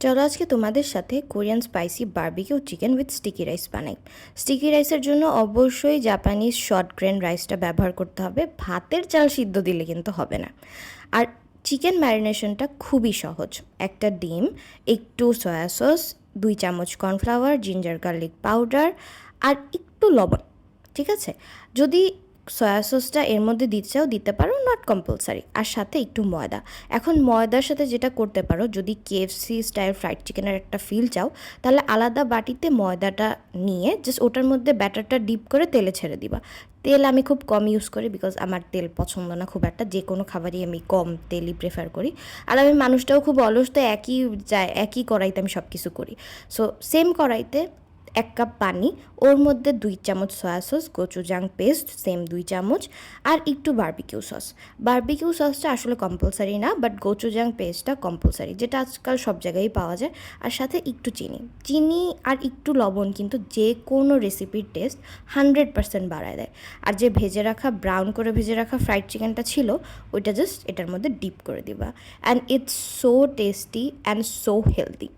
চলো আজকে তোমাদের সাথে Korean spicy barbecue chicken with sticky rice বানাই। স্টিকি রাইসের জন্য অবশ্যই জাপানিজ শর্ট গ্রেন রাইসটা ব্যবহার করতে হবে, ভাতের চাল সিদ্ধ দিলে কিন্তু হবে না। আর চিকেন ম্যারিনেশনটা খুবই সহজ। একটা ডিম, একটু সয়া সস, 2 চামচ কর্নফ্লাওয়ার, জিঞ্জার গার্লিক পাউডার আর একটু লবণ। ঠিক আছে? যদি সয়া সসটা এর মধ্যে দিতে চাও দিতে পারো, নট কম্পালসারি। আর সাথে একটু ময়দা। এখন ময়দার সাথে যেটা করতে পারো, যদি কেএফসি স্টাইল ফ্রাইড চিকেনের একটা ফিল চাও, তাহলে আলাদা বাটিতে ময়দাটা নিয়ে জাস্ট ওটার মধ্যে ব্যাটারটা ডিপ করে তেলে ছেড়ে দিবা। তেল আমি খুব কম ইউজ করি, বিকজ আমার তেল পছন্দ না খুব একটা, যে কোনো খাবারই আমি কম তেলই প্রেফার করি। আর আমি মানুষটাও খুব অলস, তো একই কড়াইতে আমি সব কিছু করি। সো সেম কড়াইতে 1 কাপ পানি, ওর মধ্যে 2 চামচ soya sauce, Gochujang paste same 2 চামচ, আর একটু বারবিকিউ সস। বারবিকিউ সসটা আসলে কম্পালসারি না, বাট গোচুজাং পেস্টটা কম্পালসারি, যেটা আজকাল সব জায়গায় পাওয়া যায়। আর সাথে একটু চিনি আর একটু লবণ কিন্তু যে কোনো রেসিপির টেস্ট 100% বাড়ায় দেয়। আর যে ব্রাউন করে ভেজে রাখা ফ্রাইড চিকেনটা ছিল, ওইটা জাস্ট এটার মধ্যে ডিপ করে দিবা। And it's so tasty and so healthy.